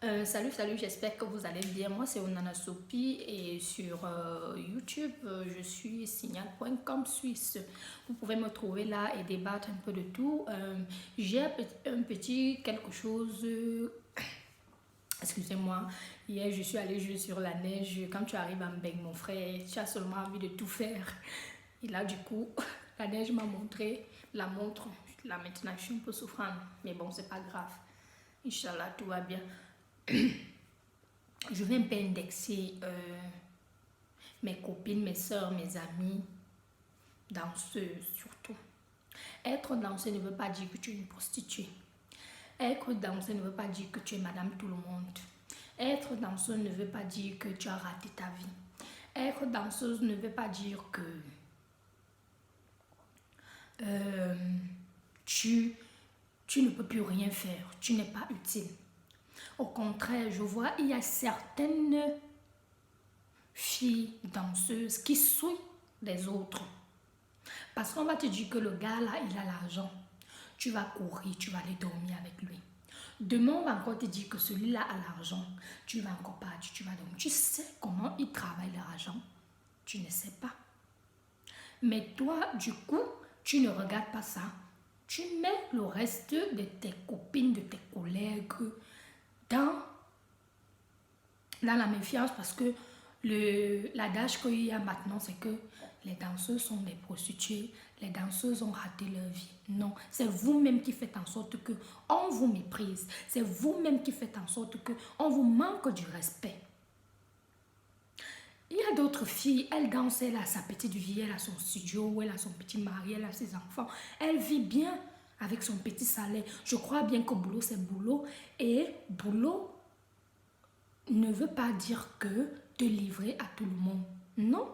Salut, j'espère que vous allez bien. Moi, c'est Onana Sopi et sur YouTube, je suis signal.com Suisse. Vous pouvez me trouver là et débattre un peu de tout. J'ai un petit quelque chose, excusez-moi, hier je suis allée jouer sur la neige. Quand tu arrives en Beng, mon frère, tu as seulement envie de tout faire. Et là, du coup, la neige m'a montré la montre. Là, maintenant, je suis un peu souffrante. Mais bon, c'est pas grave. Inch'Allah, tout va bien. Je vais un peu indexer mes copines, mes soeurs, mes amis, danseuses surtout. Être danseuse ne veut pas dire que tu es une prostituée. Être danseuse ne veut pas dire que tu es madame tout le monde. Être danseuse ne veut pas dire que tu as raté ta vie. Être danseuse ne veut pas dire que euh, tu, tu ne peux plus rien faire, tu n'es pas utile. Au contraire, je vois, il y a certaines filles danseuses qui souillent les autres. Parce qu'on va te dire que le gars là, il a l'argent. Tu vas courir, tu vas aller dormir avec lui. Demain, on va encore te dire que celui-là a l'argent. Tu vas encore partir, tu vas dormir. Tu sais comment il travaille l'argent. Tu ne sais pas. Mais toi, du coup, tu ne regardes pas ça. Tu mets le reste de tes copines, de tes collègues dans la méfiance parce que l'adage qu'il y a maintenant, c'est que les danseuses sont des prostituées, les danseuses ont raté leur vie. Non, c'est vous-même qui faites en sorte que on vous méprise. C'est vous-même qui faites en sorte que on vous manque du respect. Il y a d'autres filles, elles dansent, elle a sa petite vie, elle a son studio, elle a son petit mari, elle a ses enfants. Elle vit bien avec son petit salaire. Je crois bien que boulot, c'est boulot. Et boulot ne veut pas dire que te livrer à tout le monde. Non.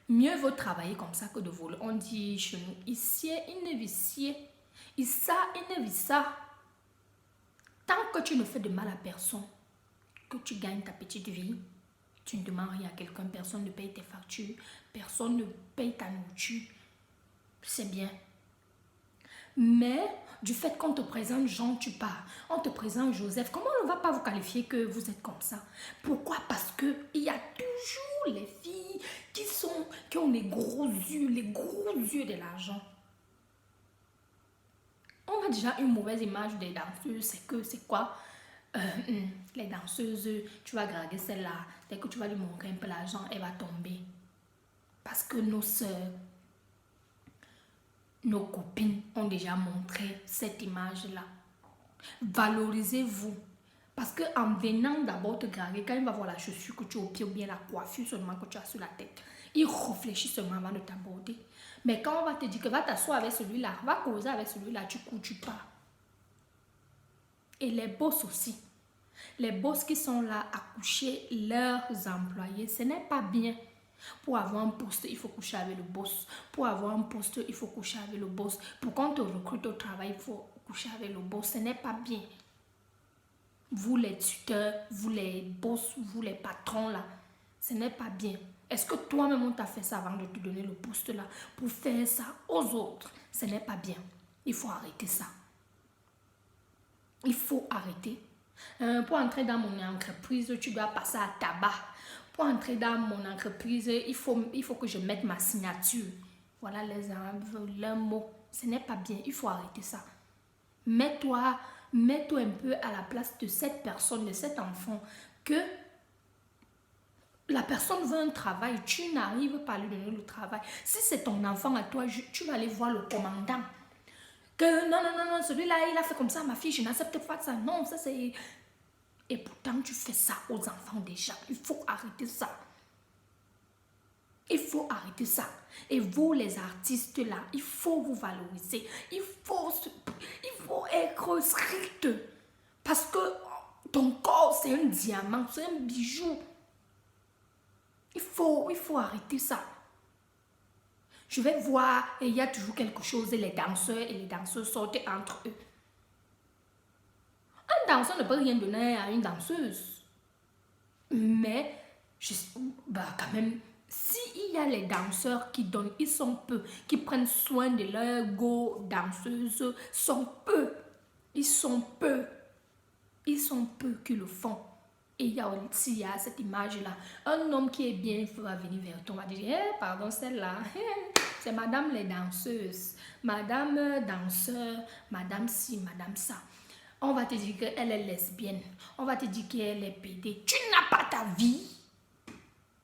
Mieux vaut travailler comme ça que de voler. On dit chez nous, ici, il ne vit ça, il ne vit ça. Tant que tu ne fais de mal à personne, que tu gagnes ta petite vie, tu ne demandes rien à quelqu'un, personne ne paye tes factures, personne ne paye ta nourriture, c'est bien. Mais du fait qu'on te présente Jean, tu pars. On te présente Joseph. Comment on ne va pas vous qualifier que vous êtes comme ça? Pourquoi? Parce qu'il y a toujours les filles qui ont les gros yeux de l'argent. On a déjà une mauvaise image des danseuses. C'est que, c'est quoi? Les danseuses, tu vas draguer celle-là. Dès que tu vas lui montrer un peu l'argent, elle va tomber. Parce que nos soeurs, nos copines ont déjà montré cette image-là. Valorisez-vous. Parce qu'en venant d'abord te draguer, quand il va voir la chaussure que tu as au pied ou bien la coiffure seulement que tu as sur la tête, il réfléchit seulement avant de t'aborder. Mais quand on va te dire que va t'asseoir avec celui-là, va causer avec celui-là, tu cours, tu pars. Et les boss aussi. Les boss qui sont là à coucher leurs employés, ce n'est pas bien. Pour avoir un poste, il faut coucher avec le boss. Pour avoir un poste, il faut coucher avec le boss. Pour qu'on te recrute au travail, il faut coucher avec le boss. Ce n'est pas bien. Vous les tuteurs, vous les boss, vous les patrons là, ce n'est pas bien. Est-ce que toi-même on t'a fait ça avant de te donner le poste là pour faire ça aux autres? Ce n'est pas bien. Il faut arrêter ça. Il faut arrêter. Pour entrer dans mon entreprise, tu dois passer à tabac. Pour entrer dans mon entreprise, il faut que je mette ma signature. Voilà leurs mots. Ce n'est pas bien. Il faut arrêter ça. Mets-toi un peu à la place de cette personne, de cet enfant, que la personne veut un travail, tu n'arrives pas à lui donner le travail. Si c'est ton enfant à toi, tu vas aller voir le commandant. Que non, celui-là, il a fait comme ça, ma fille, je n'accepte pas ça. Non, ça c'est... Et pourtant, tu fais ça aux enfants déjà. Il faut arrêter ça. Il faut arrêter ça. Et vous, les artistes là, il faut vous valoriser. Il faut être strict. Parce que ton corps, c'est un diamant, c'est un bijou. Il faut arrêter ça. Je vais voir, et il y a toujours quelque chose, et les danseurs et les danseuses sortent entre eux. Un danseur ne peut rien donner à une danseuse. Mais, quand même, s'il y a les danseurs qui donnent, ils sont peu, qui prennent soin de leur go danseuses, sont peu. Ils sont peu. Ils sont peu qui le font. Et il y a aussi cette image-là. Un homme qui est bien va venir vers toi, on va dire, pardon, celle-là, c'est madame les danseuses, madame danseur, madame ci, madame ça. On va te dire qu'elle est lesbienne, on va te dire qu'elle est pédée. Tu n'as pas ta vie.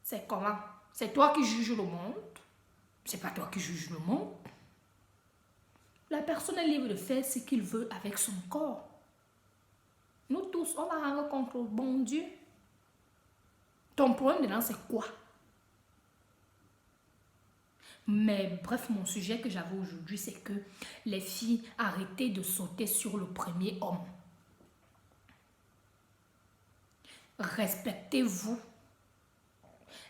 C'est comment? C'est toi qui juges le monde. C'est pas toi qui juges le monde. La personne est libre de faire ce qu'il veut avec son corps. Nous tous, on va rendre compte au bon Dieu. Ton problème dedans, c'est quoi? Mais bref, mon sujet que j'avais aujourd'hui, c'est que les filles, arrêtez de sauter sur le premier homme. Respectez-vous.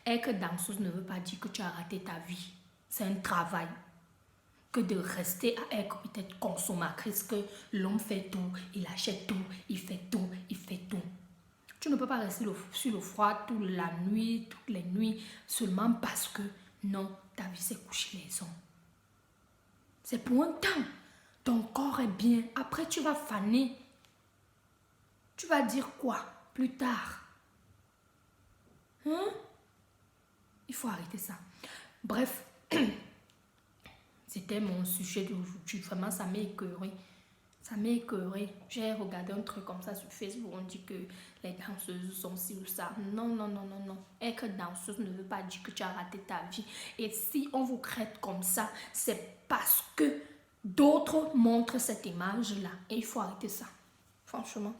Être danseuse ne veut pas dire que tu as raté ta vie. C'est un travail. Que de rester à être peut-être consommatrice, que l'homme fait tout, il achète tout, il fait tout, il fait tout. Tu ne peux pas rester sur le froid toute la nuit, toutes les nuits, seulement parce que non, ta vie s'est couchée les hommes. C'est pour un temps. Ton corps est bien. Après, tu vas faner. Tu vas dire quoi plus tard? Hein? Il faut arrêter ça. Bref, c'était mon sujet d'aujourd'hui. Vraiment, ça m'a écœuré. Ça m'a écœuré. J'ai regardé un truc comme ça sur Facebook. On dit que les danseuses sont ci ou ça. Non, non, non, non, non. Être danseuse ne veut pas dire que tu as raté ta vie. Et si on vous traite comme ça, c'est parce que d'autres montrent cette image-là. Et il faut arrêter ça. Franchement.